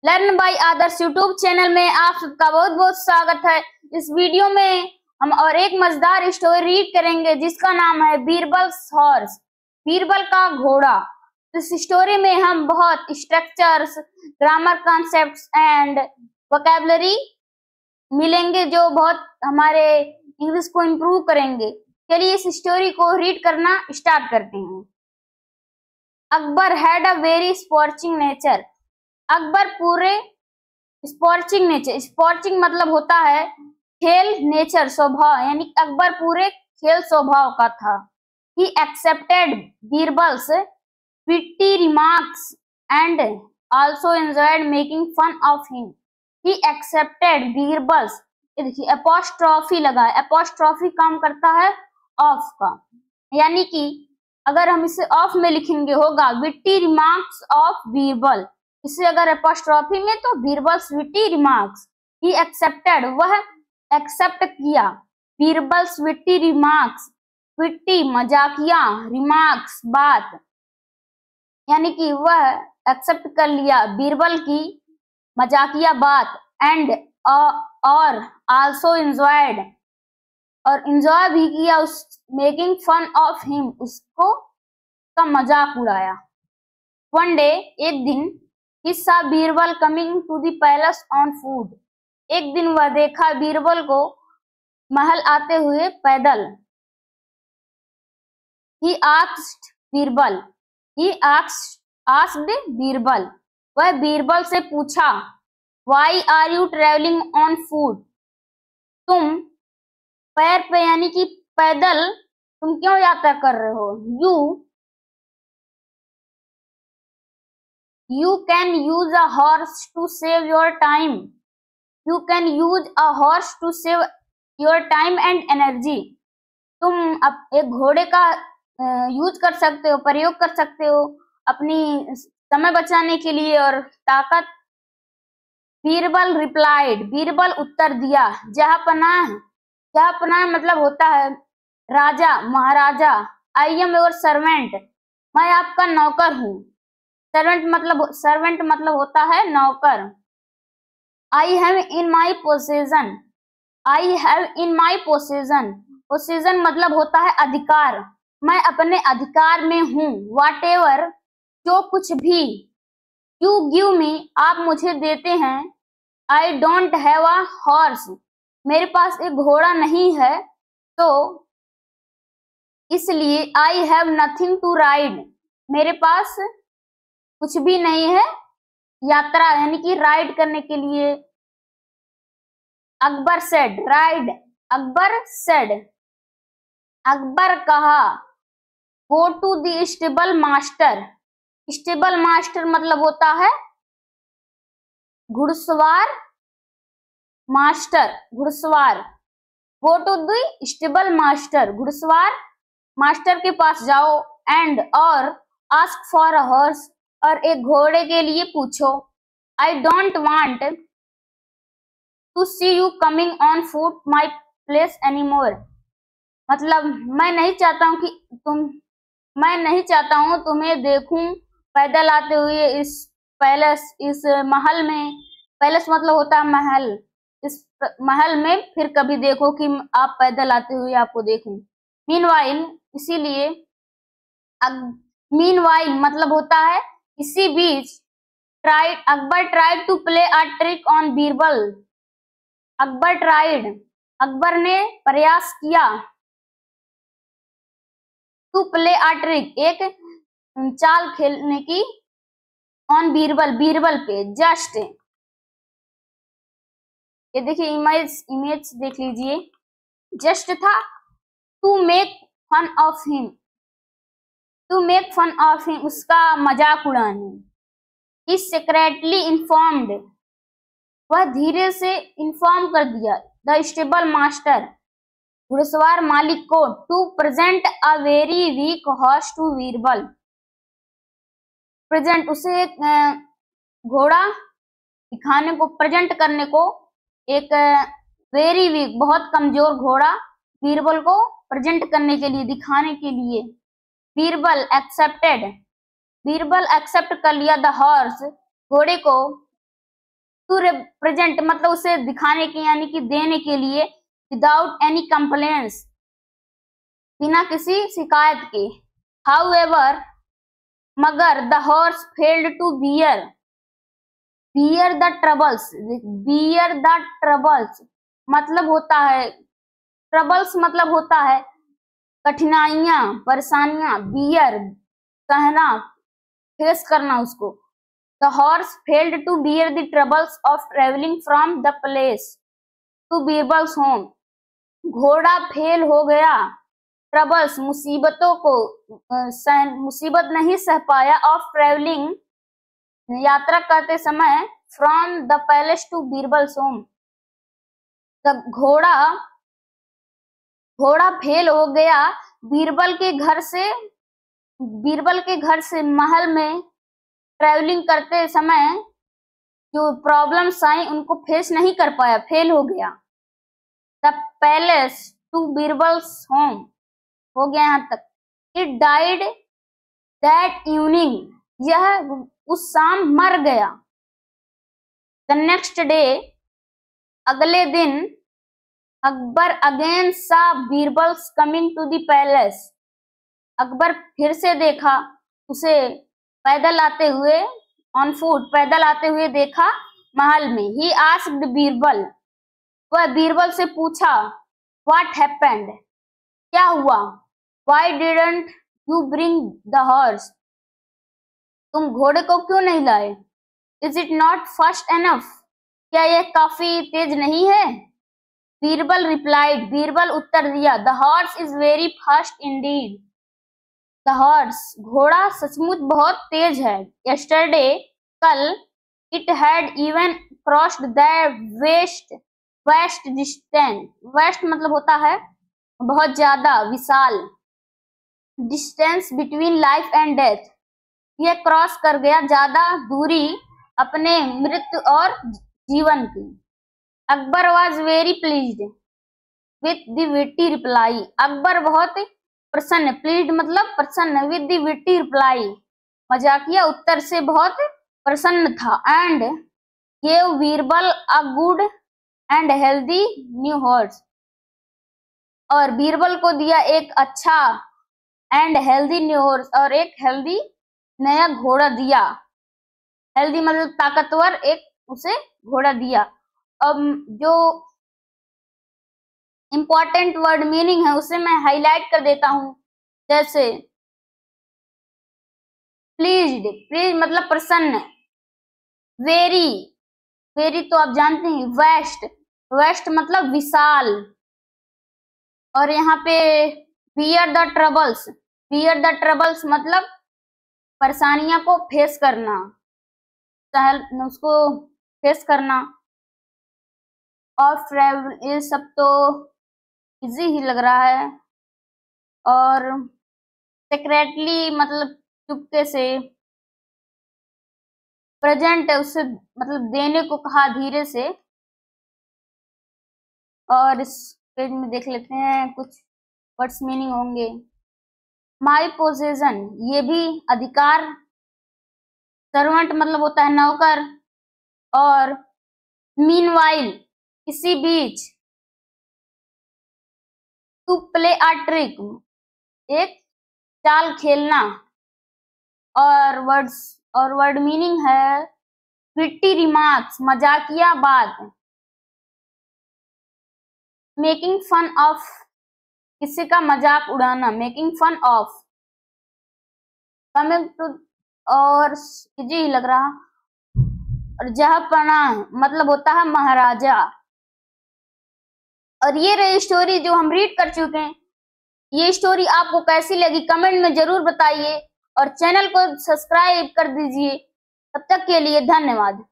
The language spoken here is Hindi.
Learn by Adarsh YouTube channel में आप सबका बहुत बहुत स्वागत है। इस वीडियो में हम और एक मजेदार स्टोरी रीड करेंगे जिसका नाम है बीरबल्स हॉर्स, बीरबल का घोड़ा। इस स्टोरी में हम बहुत structures, grammar concepts and vocabulary मिलेंगे जो बहुत हमारे इंग्लिश को इम्प्रूव करेंगे। चलिए इस स्टोरी को रीड करना स्टार्ट करते हैं। Akbar had a very scorching nature. Akbar पूरे स्कॉर्चिंग नेचर, स्कॉर्चिंग मतलब होता है खेल, नेचर स्वभाव, यानी अकबर पूरे खेल स्वभाव का था। He accepted Birbal's witty remarks and also enjoyed making fun of him. He accepted Birbal's, apostrophe लगा है, एपोस्ट्रॉफी काम करता है ऑफ का, यानी कि अगर हम इसे ऑफ में लिखेंगे होगा विट्टी रिमार्क्स ऑफ बीरबल। इसे अगर एपोस्ट्रॉफी में तो Birbal's witty remarks. He accepted, वह एक्सेप्ट किया, बीरबल्स विट्टी रिमार्क्स, विट्टी मजाकिया, रिमार्क्स बात, यानी कि वह एक्सेप्ट कर लिया बीरबल की मजाकिया बात, एंड और आल्सो एंजॉयड, और एंजॉय भी किया उस मेकिंग फन ऑफ हिम, उसको का मजाक उड़ाया। वन डे, एक दिन, he saw Birbal coming to the palace on foot. एक दिन वह देखा बीरबल को महल आते हुए पैदल। he asked Birbal, he asked Birbal, वह बीरबल से पूछा why are you traveling on foot, तुम पैर पे यानी कि पैदल तुम क्यों यात्रा कर रहे हो। You can use a horse to save your time. You can use a horse to save your time and energy. तुम एक घोड़े का यूज कर सकते हो, प्रयोग कर सकते हो अपनी समय बचाने के लिए और ताकत। बीरबल रिप्लाइड, बीरबल उत्तर दिया, जहांपनाह, जहांपनाह मतलब होता है राजा, महाराजा। आई एम योर सर्वेंट, मैं आपका नौकर हूँ। सर्वेंट मतलब होता है नौकर। I have in my possession, I have in my possession, possession मतलब होता है अधिकार, मैं अपने अधिकार में हूँ। वाट एवर, जो कुछ भी, यू गिव मी, आप मुझे देते हैं। I don't have a horse, मेरे पास एक घोड़ा नहीं है, तो इसलिए I have nothing to ride, मेरे पास कुछ भी नहीं है यात्रा यानी कि राइड करने के लिए। Akbar said, ride, Akbar said, Akbar कहा, go to the stable master, stable master मतलब होता है घुड़सवार, मास्टर घुड़सवार। Go to the stable master, घुड़सवार मास्टर के पास जाओ, एंड और आस्क फॉर अ हॉर्स, और एक घोड़े के लिए पूछो। I don't want to see you coming on foot my place any more, मतलब मैं नहीं चाहता हूँ तुम्हें देखूं पैदल आते हुए इस पैलेस, इस महल में। पैलेस मतलब होता है महल, इस महल में फिर कभी देखो कि आप पैदल आते हुए आपको देखूं। मीनवाइल, इसीलिए मीनवाइल मतलब होता है इसी बीच। Akbar tried to play a trick on Birbal, Akbar ने प्रयास किया टू प्ले अ ट्रिक, एक चाल खेलने की, ऑन बीरबल, बीरबल पे। जस्ट, ये देखिए इमेज देख लीजिए, जस्ट था to make fun of him, to make fun of him, उसका मजाक उड़ाने। ही सीक्रेटली इन्फॉर्म्ड, वह धीरे से इन्फॉर्म कर दिया, द स्टेबल मास्टर, घुड़सवार मालिक को, to present a very weak horse to Birbal, present उसे एक घोड़ा दिखाने को, प्रेजेंट करने को, एक वेरी वीक बहुत कमजोर घोड़ा बीरबल को प्रेजेंट करने के लिए, दिखाने के लिए। बीरबल एक्सेप्टेड, बीरबल एक्सेप्ट कर लिया द हॉर्स, घोड़े को, टू रिप्रेजेंट मतलब उसे दिखाने के यानी कि देने के लिए, विदाउट एनी कंप्लेंट्स बिना किसी शिकायत के। हाउएवर मगर the horse failed to bear the troubles. Bear the troubles मतलब होता है, ट्रबल्स मतलब होता है कठिनाइयां, परेशानियां, बियर सहना, फेस करना उसको। The horse failed to bear the troubles of travelling from the place to Birbal's home. घोड़ा फेल हो गया, ट्रबल्स मुसीबतों को मुसीबत नहीं सह पाया, ऑफ ट्रेवलिंग यात्रा करते समय, from the palace to Birbal's home. घोड़ा फेल हो गया बीरबल के घर से महल में ट्रैवलिंग करते समय जो प्रॉब्लम्स आई उनको फेस नहीं कर पाया, फेल हो गया। The palace to Birbal's home हो गया यहाँ तक। इट डाइड दैट इवनिंग, यह उस शाम मर गया। द नेक्स्ट डे, अगले दिन, Akbar again saw Birbal's coming to the palace. Akbar फिर से देखा उसे पैदल आते हुए, ऑन फुट पैदल आते हुए देखा महल में। ही आस्क्ड बीरबल, वह बीरबल से पूछा, व्हाट हैपेंड, क्या हुआ। Why didn't you bring the horse, तुम घोड़े को क्यों नहीं लाए। Is it not fast enough, क्या यह काफी तेज नहीं है। बीरबल रिप्लाइड, बीरबल उत्तर दिया, the horse is very fast indeed. The horse घोड़ा सचमुच बहुत तेज है। यस्टरडे कल, it had even crossed the vast distance. Vast मतलब होता है बहुत ज्यादा, विशाल, distance between life and death, यह क्रॉस कर गया ज्यादा दूरी अपने मृत्यु और जीवन की। Akbar was very pleased with the witty reply, Akbar बहुत प्रसन्न, प्लीज्ड मतलब प्रसन्न, विद द विट्टी रिप्लाई मजाकिया उत्तर से बहुत प्रसन्न था। And gave Birbal a good and healthy new horse, और बीरबल को दिया एक अच्छा एंड हेल्दी न्यू हॉर्स, और एक हेल्दी नया घोड़ा दिया। हेल्दी मतलब ताकतवर एक उसे घोड़ा दिया। अब जो इंपॉर्टेंट वर्ड मीनिंग है उसे मैं हाईलाइट कर देता हूं। जैसे प्लीज्ड, प्लीज मतलब प्रसन्न, वेरी, वेरी तो आप जानते हैं, वेस्ट, वेस्ट मतलब विशाल, और यहाँ पे beer the troubles, bear the troubles मतलब परेशानियां को फेस करना, उसको फेस करना। और ट्रेवल, ये सब तो इजी ही लग रहा है। और सेक्रेटली मतलब चुपके से, प्रेजेंट उससे मतलब देने को कहा धीरे से। और इस पेज में देख लेते हैं कुछ वर्ड्स मीनिंग होंगे। माई पोजेशन, ये भी अधिकार। सर्वेंट मतलब होता है नौकर। और मीनवाइल, इसी बीच। टू प्ले अ ट्रिक, एक चाल खेलना। और वर्ड मीनिंग है विट्टी रिमार्क्स, मजाकिया बात। मेकिंग फन ऑफ, किसी का मजाक उड़ाना, making fun of. Coming to, और इजी लग रहा। और जहांपना मतलब होता है महाराजा। और ये रही स्टोरी जो हम रीड कर चुके हैं। ये स्टोरी आपको कैसी लगी कमेंट में जरूर बताइए, और चैनल को सब्सक्राइब कर दीजिए। तब तक के लिए धन्यवाद।